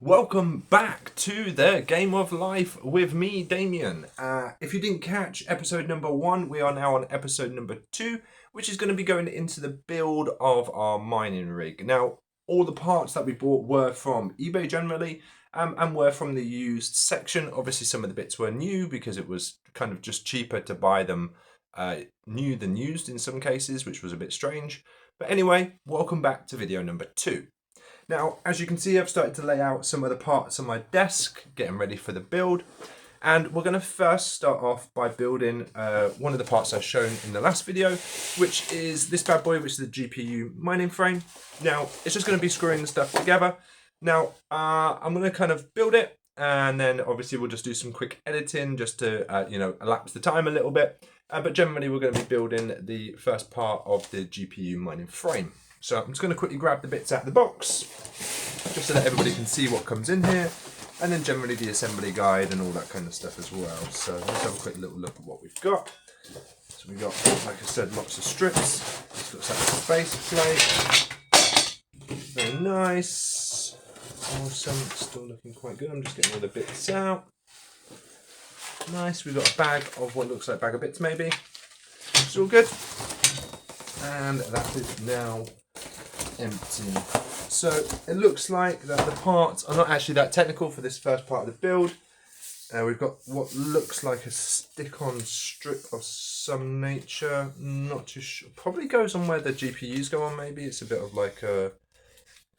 Welcome back to the Game of Life with me, Damien. If you didn't catch episode number 1, we are now on episode number 2, which is going to be going into the build of our mining rig. Now, all the parts that we bought were from eBay generally, and were from the used section. Obviously, some of the bits were new because it was kind of just cheaper to buy them new than used in some cases, which was a bit strange. But anyway, welcome back to video number 2. Now, as you can see, I've started to lay out some of the parts on my desk, getting ready for the build. And we're going to first start off by building one of the parts I've shown in the last video, which is this bad boy, which is the GPU mining frame. Now, it's just going to be screwing the stuff together. Now, I'm going to kind of build it, and then obviously we'll just do some quick editing just to, elapse the time a little bit. But generally, we're going to be building the first part of the GPU mining frame. So I'm just going to quickly grab the bits out of the box, just so that everybody can see what comes in here, and then generally the assembly guide and all that kind of stuff as well. So let's have a quick little look at what we've got. So we've got, like I said, lots of strips. This looks like a base plate. Very nice. Awesome. Still looking quite good. I'm just getting all the bits out. Nice. We've got a bag of what looks like a bag of bits maybe. It's all good. And that is now empty. So it looks like that the parts are not actually that technical for this first part of the build. We've got what looks like a stick-on strip of some nature. Not too sure. Probably goes on where the GPUs go on. Maybe it's a bit of like a.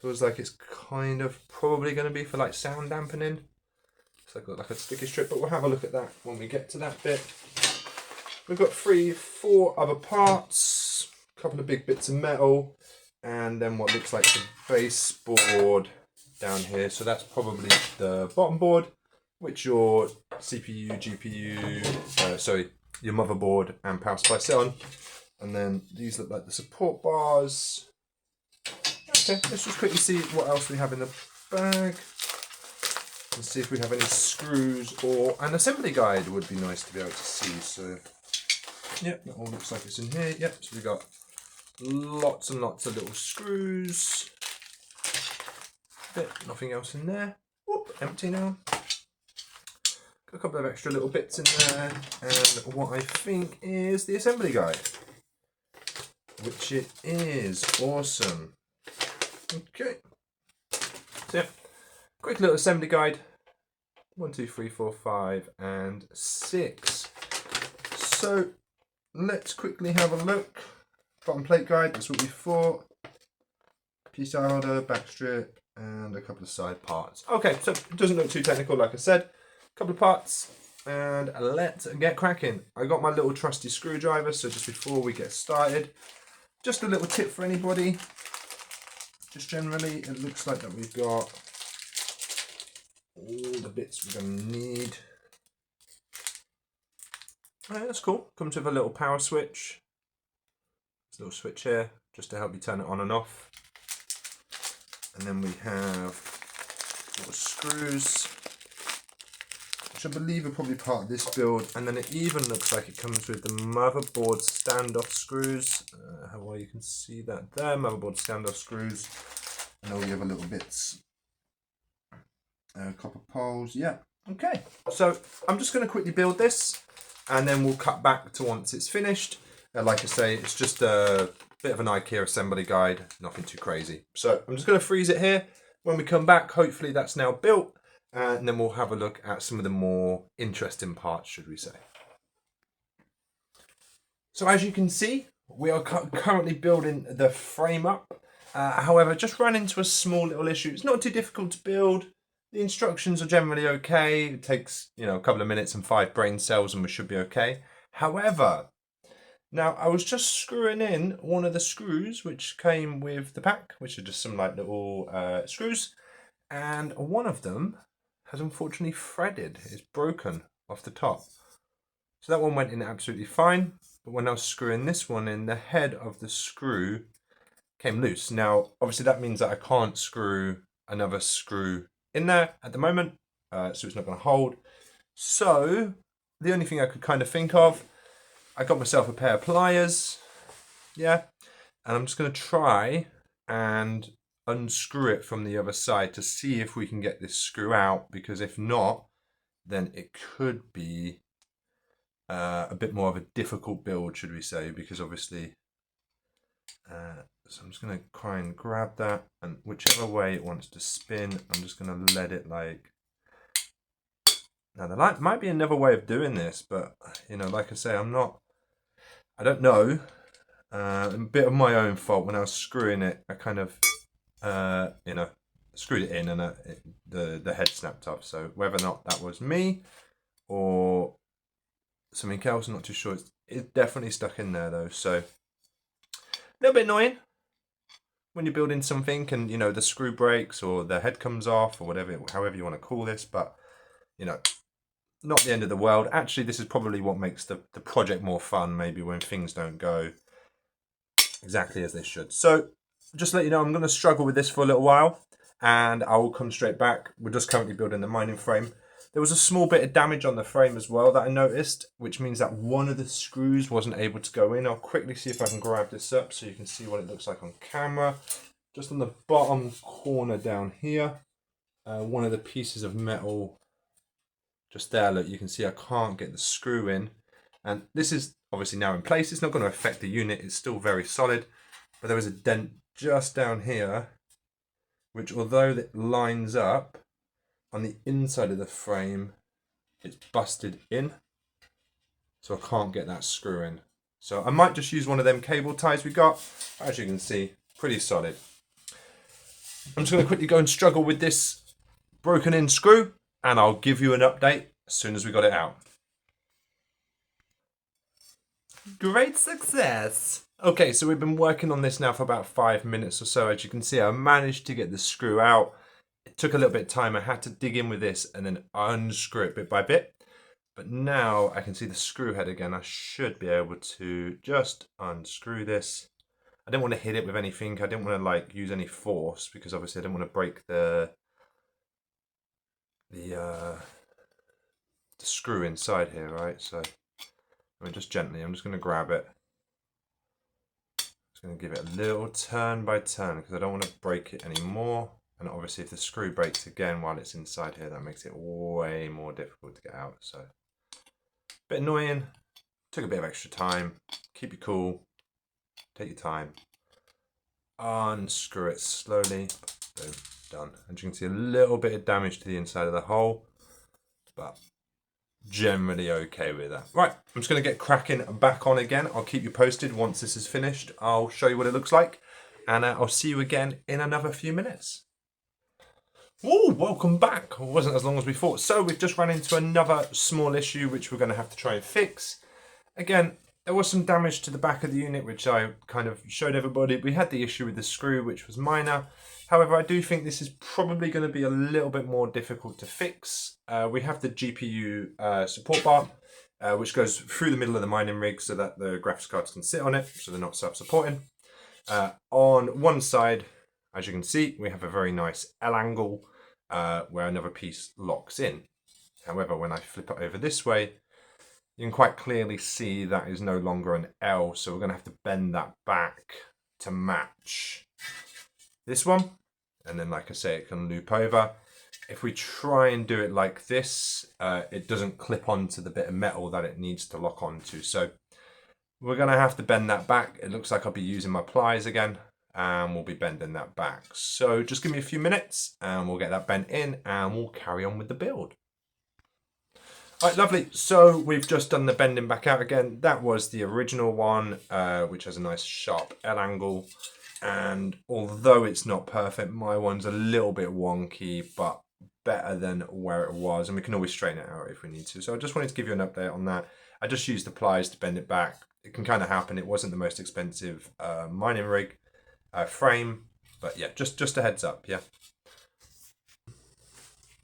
Feels like it's kind of probably going to be for like sound dampening. It's like a sticky strip, but we'll have a look at that when we get to that bit. We've got 4 other parts. A couple of big bits of metal, and then what looks like the base board down here. So that's probably the bottom board, which your CPU, GPU, your motherboard and power supply sit on. And then these look like the support bars. Okay, let's just quickly see what else we have in the bag. And see if we have any screws or an assembly guide would be nice to be able to see. So, yep, that all looks like it's in here. Yep, so we got lots and lots of little screws. Nothing else in there. Whoop, empty now. Got a couple of extra little bits in there, and what I think is the assembly guide, which it is. Awesome. Okay. So yeah, quick little assembly guide. 1, 2, 3, 4, 5, and 6. So let's quickly have a look. Bottom plate guide, that's what we thought. Piece holder, back strip, and a couple of side parts. Okay, so it doesn't look too technical, like I said. A couple of parts, and let's get cracking. I got my little trusty screwdriver, so just before we get started, just a little tip for anybody. Just generally, it looks like that we've got all the bits we're going to need. Alright, that's cool. Comes with a little power switch. Little switch here just to help you turn it on and off, and then we have little screws, which I believe are probably part of this build, and then it even looks like it comes with the motherboard standoff screws. How well you can see that there, motherboard standoff screws, and all the other little bits, copper poles. Yeah, okay, so I'm just going to quickly build this, and then we'll cut back to once it's finished. Like I say, it's just a bit of an IKEA assembly guide, nothing too crazy. So I'm just going to freeze it here. When we come back, hopefully that's now built, and then we'll have a look at some of the more interesting parts, should we say. So as you can see, we are currently building the frame up. However, just ran into a small little issue. It's not too difficult to build. The instructions are generally okay. It takes, a couple of minutes and 5 brain cells and we should be okay. However, now, I was just screwing in one of the screws which came with the pack, which are just some like little screws, and one of them has unfortunately threaded. It's broken off the top. So that one went in absolutely fine, but when I was screwing this one in, the head of the screw came loose. Now, obviously that means that I can't screw another screw in there at the moment, so it's not going to hold. So the only thing I could kind of think of, I got myself a pair of pliers, yeah, and I'm just going to try and unscrew it from the other side to see if we can get this screw out, because if not, then it could be a bit more of a difficult build, should we say, because obviously so I'm just going to try and grab that, and whichever way it wants to spin, I'm just going to let it like... Now there might be another way of doing this, but you know, like I say, I don't know. A bit of my own fault. When I was screwing it, I kind of you know, screwed it in, and the head snapped off. So whether or not that was me or something else, I'm not too sure. It's definitely stuck in there though, so a little bit annoying when you're building something and you know the screw breaks or the head comes off or whatever, however you want to call this. But you know, not the end of the world. Actually, this is probably what makes the project more fun, maybe, when things don't go exactly as they should. So just to let you know, I'm going to struggle with this for a little while and I will come straight back. We're just currently building the mining frame. There was a small bit of damage on the frame as well that I noticed, which means that one of the screws wasn't able to go in. I'll quickly see if I can grab this up so you can see what it looks like on camera. Just on the bottom corner down here, one of the pieces of metal just there, look, you can see I can't get the screw in. And this is obviously now in place. It's not going to affect the unit. It's still very solid. But there was a dent just down here, which although it lines up, on the inside of the frame, it's busted in. So I can't get that screw in. So I might just use one of them cable ties we got. As you can see, pretty solid. I'm just going to quickly go and struggle with this broken in screw, and I'll give you an update as soon as we got it out. Great success! Okay, so we've been working on this now for about 5 minutes or so. As you can see, I managed to get the screw out. It took a little bit of time. I had to dig in with this and then unscrew it bit by bit. But now I can see the screw head again. I should be able to just unscrew this. I didn't want to hit it with anything. I didn't want to like use any force because obviously I didn't want to break the screw inside here, right? So I mean, just gently, I'm just going to grab it. Just going to give it a little turn by turn because I don't want to break it anymore. And obviously if the screw breaks again while it's inside here, that makes it way more difficult to get out. So a bit annoying, took a bit of extra time. Keep it cool, take your time. Unscrew it slowly, boom, done. And you can see a little bit of damage to the inside of the hole, but generally okay with that. Right, I'm just going to get cracking back on again. I'll keep you posted once this is finished. I'll show you what it looks like, and I'll see you again in another few minutes. Oh, welcome back. It wasn't as long as we thought. So we've just run into another small issue which we're going to have to try and fix. Again, there was some damage to the back of the unit which I kind of showed everybody. We had the issue with the screw which was minor. However, I do think this is probably going to be a little bit more difficult to fix. We have the GPU support bar which goes through the middle of the mining rig so that the graphics cards can sit on it so they're not self-supporting. On one side, as you can see, we have a very nice L angle where another piece locks in. However, when I flip it over this way, you can quite clearly see that is no longer an L, so we're going to have to bend that back to match this one. And then, like I say, it can loop over. If we try and do it like this, it doesn't clip onto the bit of metal that it needs to lock onto. So we're going to have to bend that back. It looks like I'll be using my pliers again, and we'll be bending that back. So just give me a few minutes and we'll get that bent in and we'll carry on with the build. All right, lovely. So we've just done the bending back out again. That was the original one, which has a nice sharp L angle. And although it's not perfect, my one's a little bit wonky, but better than where it was. And we can always straighten it out if we need to. So I just wanted to give you an update on that. I just used the pliers to bend it back. It can kind of happen. It wasn't the most expensive mining rig frame, but yeah, just a heads up. Yeah.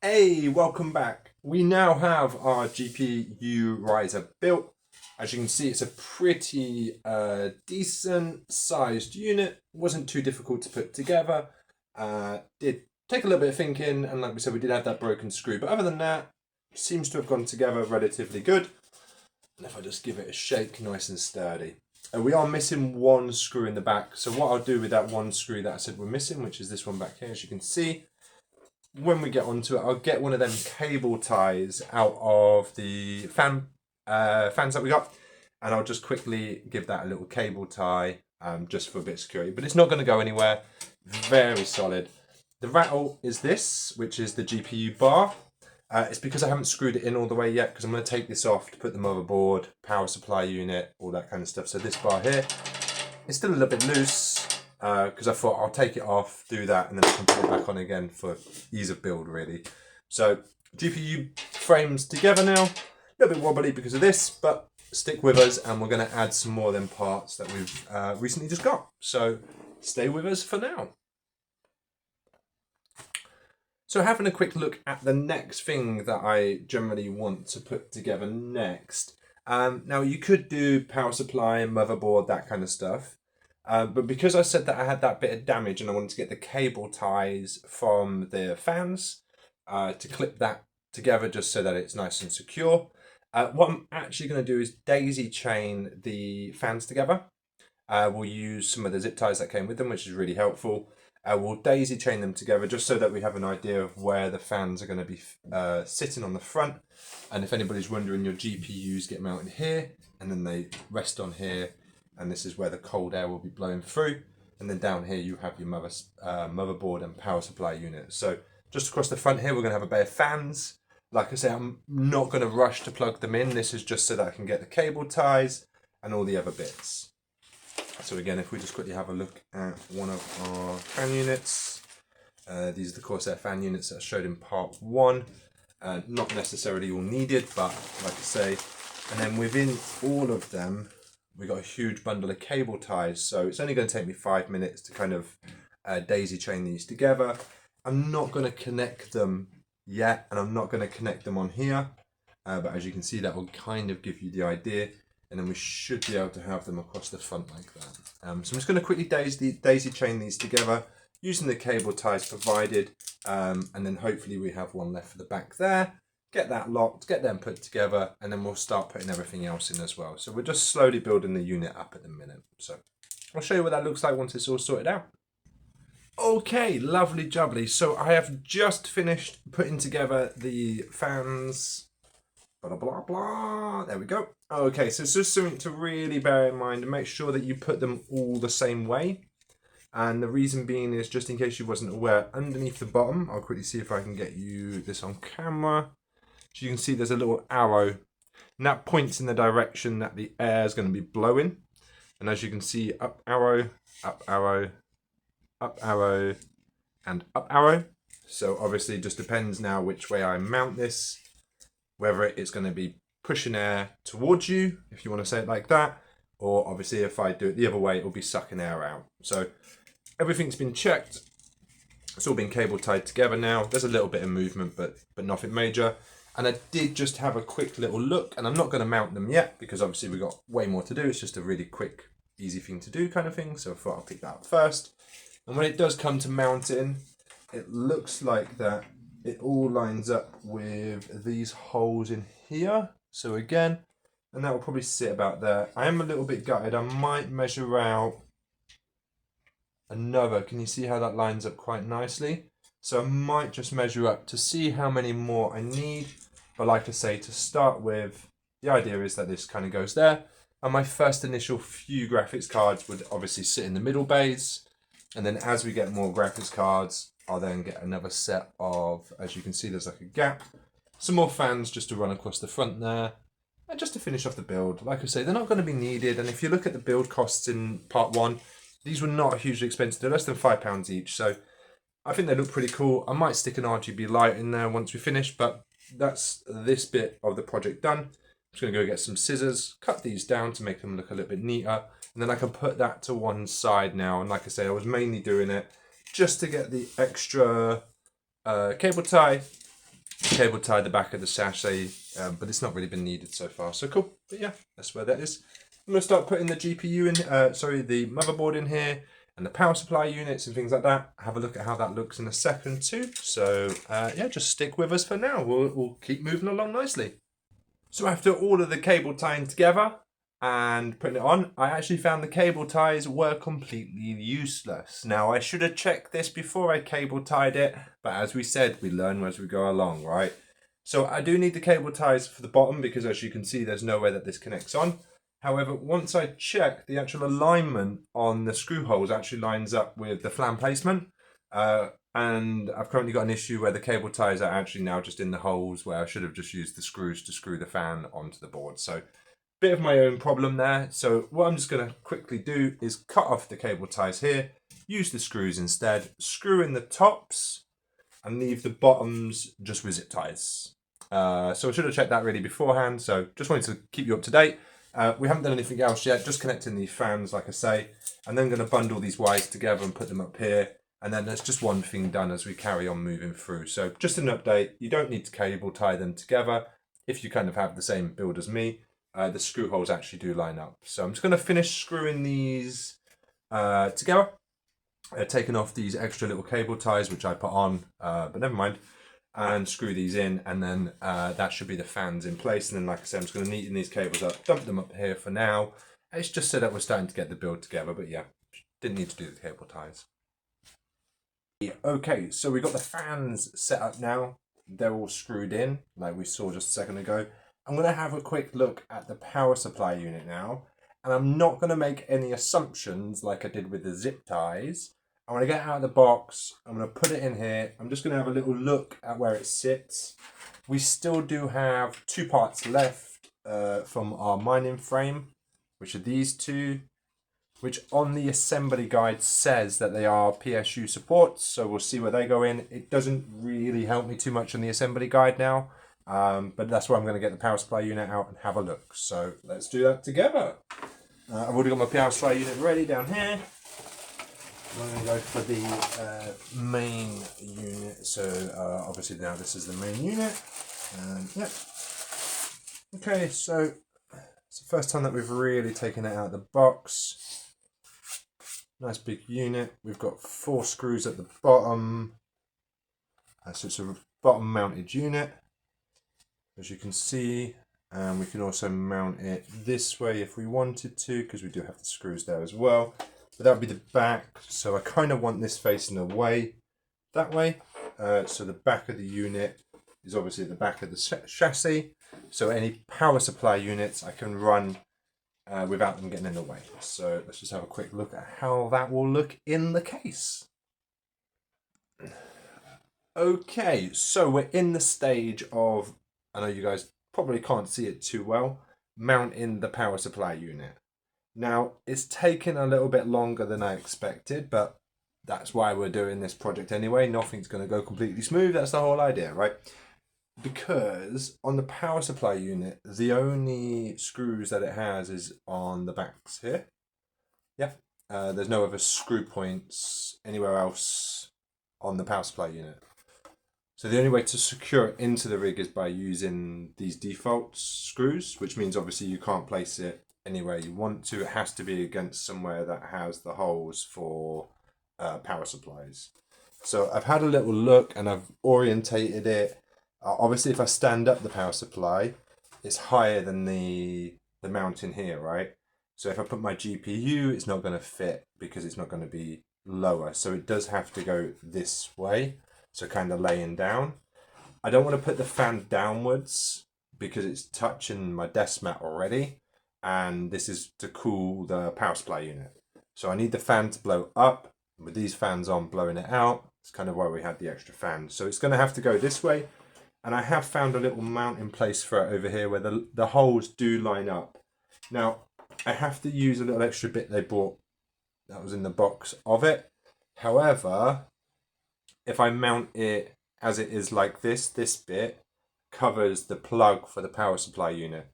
Hey, welcome back. We now have our GPU riser built. As you can see, it's a pretty decent sized unit. Wasn't too difficult to put together. Did take a little bit of thinking, and like we said, we did have that broken screw, but other than that, it seems to have gone together relatively good. And if I just give it a shake, nice and sturdy. We are missing one screw in the back. So what I'll do with that one screw that I said we're missing, which is this one back here, as you can see, when we get onto it, I'll get one of them cable ties out of the fans that we got, and I'll just quickly give that a little cable tie just for a bit of security. But it's not going to go anywhere. Very solid. The rattle is this, which is the GPU bar. It's because I haven't screwed it in all the way yet, because I'm going to take this off to put the motherboard, power supply unit, all that kind of stuff. So this bar here is still a little bit loose, because I thought I'll take it off, do that, and then I can put it back on again for ease of build, really. So GPU frames together now. A little bit wobbly because of this, but stick with us, and we're going to add some more of them parts that we've recently just got. So stay with us for now. So having a quick look at the next thing that I generally want to put together next. Now you could do power supply, motherboard, that kind of stuff. But because I said that I had that bit of damage and I wanted to get the cable ties from the fans to clip that together just so that it's nice and secure. What I'm actually going to do is daisy chain the fans together. We'll use some of the zip ties that came with them, which is really helpful. We'll daisy chain them together just so that we have an idea of where the fans are going to be sitting on the front. And if anybody's wondering, your GPUs get mounted here and then they rest on here. And this is where the cold air will be blowing through. And then down here you have your motherboard and power supply unit. So just across the front here, we're going to have a bay of fans. Like I say, I'm not going to rush to plug them in. This is just so that I can get the cable ties and all the other bits. So again, if we just quickly have a look at one of our fan units. These are the Corsair fan units that I showed in part 1. Not necessarily all needed, but like I say. And then within all of them, we got a huge bundle of cable ties. So it's only going to take me 5 minutes to kind of daisy chain these together. I'm not going to connect them yet, and I'm not going to connect them on here. But as you can see, that will kind of give you the idea. And then we should be able to have them across the front like that. So I'm just going to quickly daisy chain these together using the cable ties provided. And then hopefully we have one left for the back there. Get that locked, get them put together, and then we'll start putting everything else in as well. So we're just slowly building the unit up at the minute. So I'll show you what that looks like once it's all sorted out. Okay, lovely jubbly. So I have just finished putting together the fans. Blah, blah, blah. There we go. Okay, so it's just something to really bear in mind and make sure that you put them all the same way. And the reason being is, just in case you wasn't aware, underneath the bottom, I'll quickly see if I can get you this on camera. So you can see there's a little arrow, and that points in the direction that the air is going to be blowing. And as you can see, up arrow, up arrow, up arrow, and up arrow. So obviously it just depends now which way I mount this, whether it's going to be pushing air towards you, if you want to say it like that, or obviously if I do it the other way, it will be sucking air out. So everything's been checked. It's all been cable tied together now. There's a little bit of movement, but nothing major. And I did just have a quick little look, and I'm not going to mount them yet because obviously we've got way more to do. It's just a really quick, easy thing to do kind of thing. So I thought I'll pick that up first. And when it does come to mounting, it looks like that it all lines up with these holes in here. So again, and that will probably sit about there. I am a little bit gutted. I might measure out another. Can you see how that lines up quite nicely? So I might just measure up to see how many more I need. But like I say, to start with, the idea is that this kind of goes there. And my first initial few graphics cards would obviously sit in the middle bays. And then as we get more graphics cards, I'll then get another set of, as you can see, there's like a gap. Some more fans just to run across the front there. And just to finish off the build. Like I say, they're not going to be needed. And if you look at the build costs in part 1, these were not hugely expensive. They're less than £5 each. So I think they look pretty cool. I might stick an RGB light in there once we finish, but that's this bit of the project done. I'm just going to go get some scissors, cut these down to make them look a little bit neater, and then I can put that to one side now. And like I say, I was mainly doing it just to get the extra cable tie the back of the sachet, but it's not really been needed so far. So cool, but yeah, that's where that is. I'm going to start putting the GPU in, the motherboard in here, and the power supply units and things like that. Have a look at how that looks in a second too. So yeah, just stick with us for now. We'll keep moving along nicely. So after all of the cable tying together, and putting it on, I actually found the cable ties were completely useless. Now, I should have checked this before I cable tied it, but as we said, we learn as we go along, right? So I do need the cable ties for the bottom because, as you can see, there's no way that this connects on. However, once I check, the actual alignment on the screw holes actually lines up with the flan placement. And I've currently got an issue where the cable ties are actually now just in the holes where I should have just used the screws to screw the fan onto the board. So bit of my own problem there. So what I'm just going to quickly do is cut off the cable ties here, use the screws instead, screw in the tops and leave the bottoms just with zip ties. So I should have checked that really beforehand. So just wanted to keep you up to date. We haven't done anything else yet, just connecting these fans, like I say, and then going to bundle these wires together and put them up here. And then there's just one thing done as we carry on moving through. So just an update, you don't need to cable tie them together. If you kind of have the same build as me, the screw holes actually do line up. So I'm just going to finish screwing these together. Taking off these extra little cable ties, which I put on, but never mind. And screw these in, and then that should be the fans in place. And then, like I said, I'm just going to neaten these cables up, dump them up here for now. It's just so that we're starting to get the build together, but yeah, didn't need to do the cable ties. Okay, so we've got the fans set up now. They're all screwed in, like we saw just a second ago. I'm going to have a quick look at the power supply unit now, and I'm not going to make any assumptions like I did with the zip ties. I'm going to get out of the box, I'm going to put it in here, I'm just going to have a little look at where it sits. We still do have 2 parts left from our mining frame, which are these 2, which on the assembly guide says that they are PSU supports, so we'll see where they go in. It doesn't really help me too much on the assembly guide now, but that's where I'm going to get the power supply unit out and have a look. So let's do that together. I've already got my power supply unit ready down here. I'm going to go for the main unit. So obviously now this is the main unit. Yep. Okay, so it's the first time that we've really taken it out of the box. Nice big unit. We've got 4 screws at the bottom. So it's a bottom mounted unit, as you can see. And we can also mount it this way if we wanted to, because we do have the screws there as well. But that would be the back. So I kind of want this facing away that way. So the back of the unit is obviously at the back of the chassis. So any power supply units I can run without them getting in the way. So let's just have a quick look at how that will look in the case. Okay, so we're in the stage of, I know you guys probably can't see it too well, mounting the power supply unit. Now, it's taken a little bit longer than I expected, but that's why we're doing this project anyway. Nothing's going to go completely smooth. That's the whole idea, right? Because on the power supply unit, the only screws that it has is on the backs here. Yeah, there's no other screw points anywhere else on the power supply unit. So the only way to secure it into the rig is by using these default screws, which means obviously you can't place it anywhere you want to. It has to be against somewhere that has the holes for power supplies. So I've had a little look and I've orientated it. Obviously, if I stand up the power supply, it's higher than the mounting here, right? So if I put my GPU, it's not going to fit because it's not going to be lower. So it does have to go this way. So kind of laying down. I don't want to put the fan downwards because it's touching my desk mat already. And this is to cool the power supply unit. So I need the fan to blow up. With these fans on, blowing it out. It's kind of why we had the extra fan. So it's going to have to go this way. And I have found a little mount in place for it over here where the holes do line up. Now, I have to use a little extra bit they bought that was in the box of it. However, if I mount it as it is like this bit covers the plug for the power supply unit.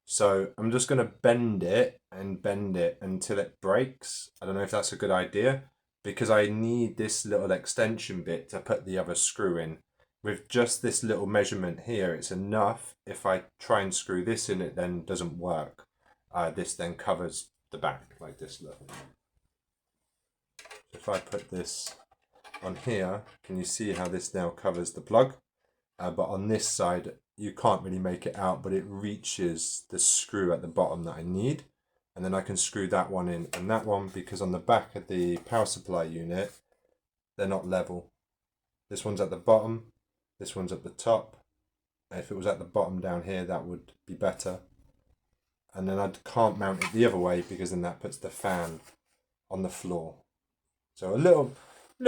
So I'm just going to bend it until it breaks. I don't know if that's a good idea because I need this little extension bit to put the other screw in. With just this little measurement here, it's enough. If I try and screw this in, it then doesn't work. This then covers the back like this, look. If I put this on here, can you see how this now covers the plug? But on this side, you can't really make it out, but it reaches the screw at the bottom that I need. and then I can screw that one in and that one, because on the back of the power supply unit, they're not level. This one's at the bottom, this one's at the top. If it was at the bottom down here, that would be better. And then I can't mount it the other way, because then that puts the fan on the floor. So a little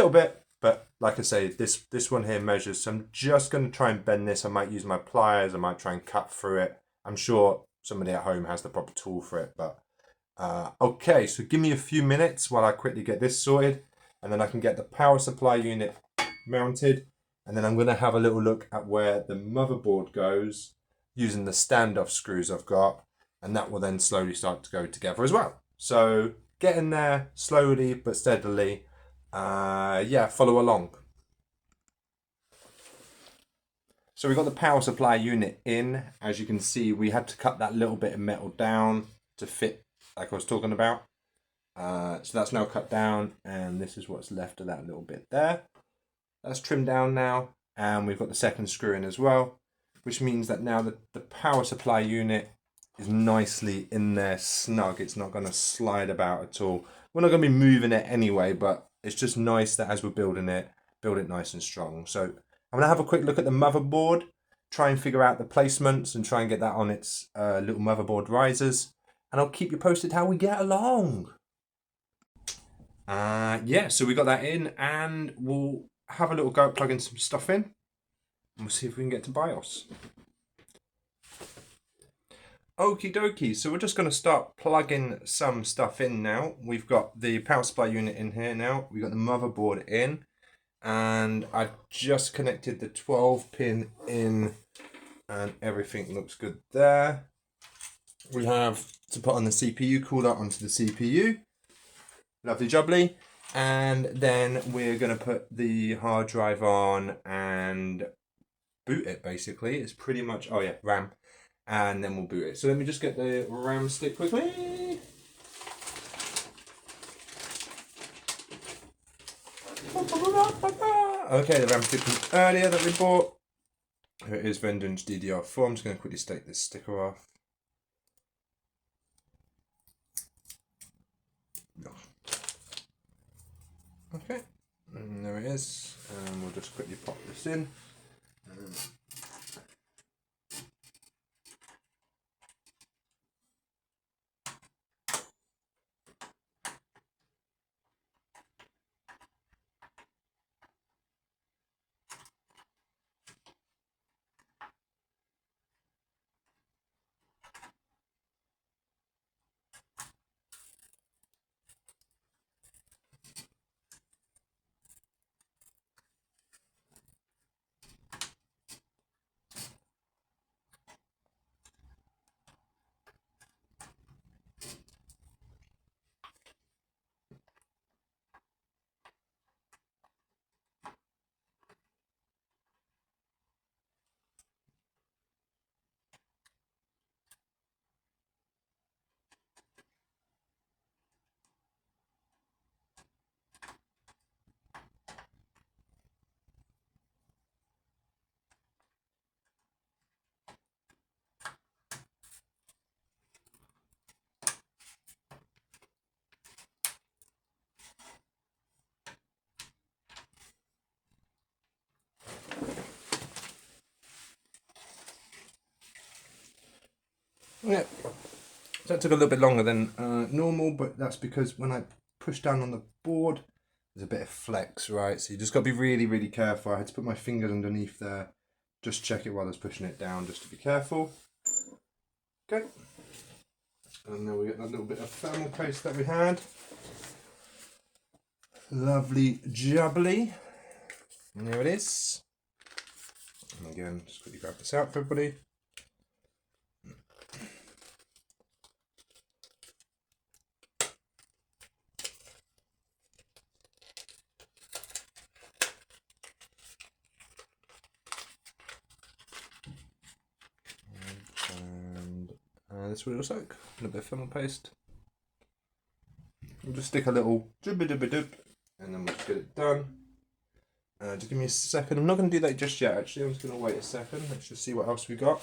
bit, but like I say, this one here measures. So I'm just going to try and bend this. I might use my pliers. I might try and cut through it. I'm sure somebody at home has the proper tool for it. But okay, so give me a few minutes while I quickly get this sorted, and then I can get the power supply unit mounted. And then I'm going to have a little look at where the motherboard goes using the standoff screws I've got. And that will then slowly start to go together as well. So getting there slowly but steadily. Yeah, follow along. So we got the power supply unit in. As you can see, we had to cut that little bit of metal down to fit, like I was talking about. So that's now cut down, and this is what's left of that little bit there. That's trimmed down now, and we've got the second screw in as well, which means that now the power supply unit is nicely in there snug. It's not going to slide about at all. We're not going to be moving it anyway, but it's just nice that as we're building it, build it nice and strong. So I'm going to have a quick look at the motherboard, try and figure out the placements and try and get that on its little motherboard risers, and I'll keep you posted how we get along. Yeah, so we got that in, and we'll have a little go at plugging some stuff in, and we'll see if we can get to BIOS. Okie dokie, so we're just going to start plugging some stuff in now. We've got the power supply unit in here now. We've got the motherboard in, and I've just connected the 12 pin in, and everything looks good there. We have to put on the CPU cooler onto the CPU. Lovely jubbly. And then we're going to put the hard drive on and boot it, basically. It's pretty much, oh yeah, RAM. And then we'll boot it. So let me just get the RAM stick quickly. Okay, the RAM stick from earlier that we bought. Here it is, Vengeance DDR4. I'm just going to quickly take this sticker off. Okay, and there it is. And we'll just quickly pop this in. Yeah, so that took a little bit longer than normal, but that's because when I push down on the board, there's a bit of flex, right? So you just got to be really, really careful. I had to put my fingers underneath there, just check it while I was pushing it down, just to be careful. Okay. And then we get that little bit of thermal paste that we had. Lovely jubbly. And there it is. And again, just quickly grab this out for everybody. This is what it looks like. A little bit of thermal paste. We'll just stick a little doob, and then we'll just get it done. Just give me a second. I'm not going to do that just yet, actually. I'm just going to wait a second. Let's just see what else we got.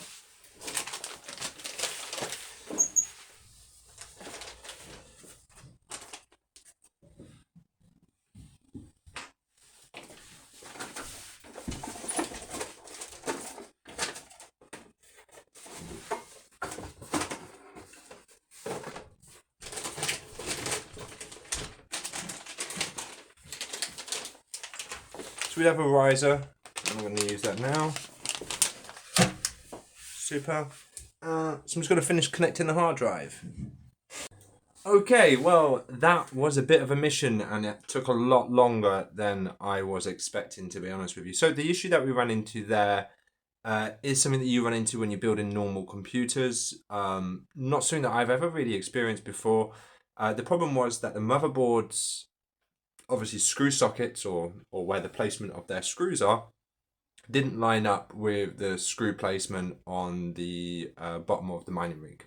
So we have a riser. I'm going to use that now. Super. So I'm just going to finish connecting the hard drive. Okay, well, that was a bit of a mission and it took a lot longer than I was expecting, to be honest with you. So the issue that we ran into there is something that you run into when you're building normal computers. Not something that I've ever really experienced before. The problem was that the motherboards, obviously screw sockets or where the placement of their screws are, didn't line up with the screw placement on the bottom of the mining rig.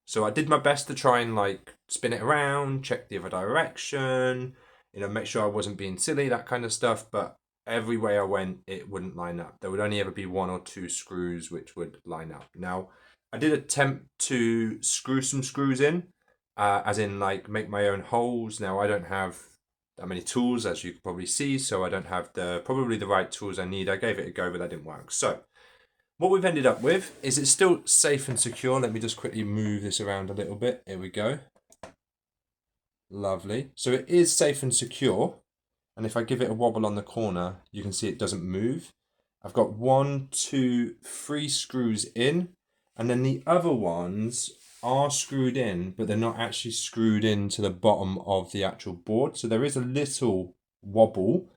So I did my best to try and like spin it around, check the other direction, make sure I wasn't being silly, that kind of stuff. But every way I went, it wouldn't line up. There would only ever be 1 or 2 screws which would line up. Now, I did attempt to screw some screws in, as in like make my own holes. Now, I don't have that many tools, as you can probably see, so I don't have probably the right tools I need. I gave it a go, but that didn't work. So what we've ended up with is it's still safe and secure. Let me just quickly move this around a little bit. Here we go. Lovely. So it is safe and secure. And if I give it a wobble on the corner, you can see it doesn't move. I've got 1, 2, 3 screws in. And then the other ones are screwed in, but they're not actually screwed into the bottom of the actual board. So there is a little wobble,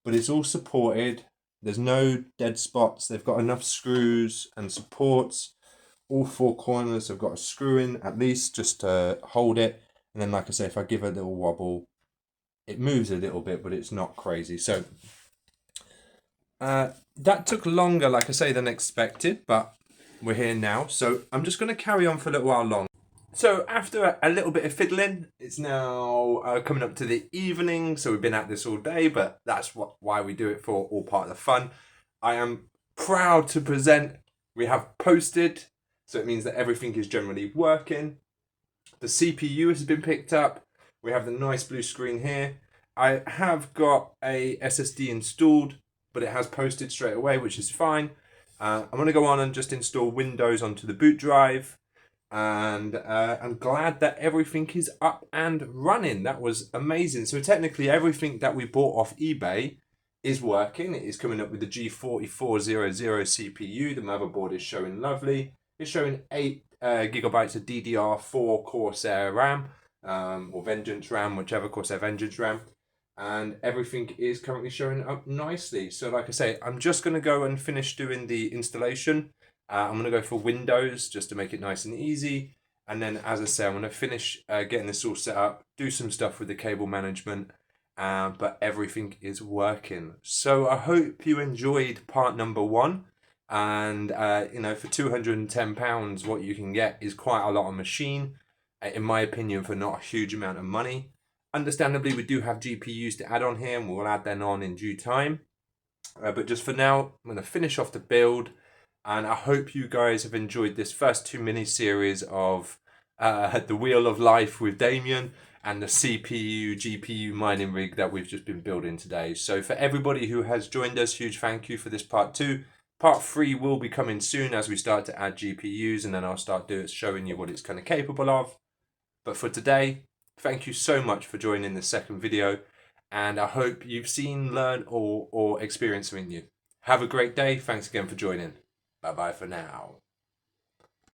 but it's all supported. There's no dead spots. They've got enough screws and supports. All 4 corners have got a screw in at least just to hold it. And then, like I say, if I give it a little wobble, it moves a little bit, but it's not crazy. So that took longer, like I say, than expected, but we're here now. So I'm just going to carry on for a little while longer. So after a little bit of fiddling, it's now coming up to the evening. So we've been at this all day, but that's why we do it for, all part of the fun. I am proud to present, we have posted, so it means that everything is generally working. The CPU has been picked up. We have the nice blue screen here. I have got a SSD installed, but it has posted straight away, which is fine. I'm going to go on and just install Windows onto the boot drive. And I'm glad that everything is up and running. That was amazing. So technically everything that we bought off eBay is working. It is coming up with the G4400 CPU. The motherboard is showing lovely. It's showing 8 gigabytes of DDR4 Corsair RAM, or Vengeance RAM, whichever, Corsair Vengeance RAM. And everything is currently showing up nicely. So like I say, I'm just going to go and finish doing the installation. I'm going to go for Windows just to make it nice and easy. And then, as I say, I'm going to finish getting this all set up, do some stuff with the cable management, but everything is working. So I hope you enjoyed part number 1. And, for £210, what you can get is quite a lot of machine, in my opinion, for not a huge amount of money. Understandably, we do have GPUs to add on here, and we'll add them on in due time. But just for now, I'm going to finish off the build. And I hope you guys have enjoyed this first 2 mini-series of The Wheel of Life with Damien and the CPU, GPU mining rig that we've just been building today. So for everybody who has joined us, huge thank you for this part 2. Part 3 will be coming soon as we start to add GPUs, and then I'll start showing you what it's kind of capable of. But for today, thank you so much for joining the second video, and I hope you've seen, learned, or experienced something new. Have a great day. Thanks again for joining. Bye-bye for now.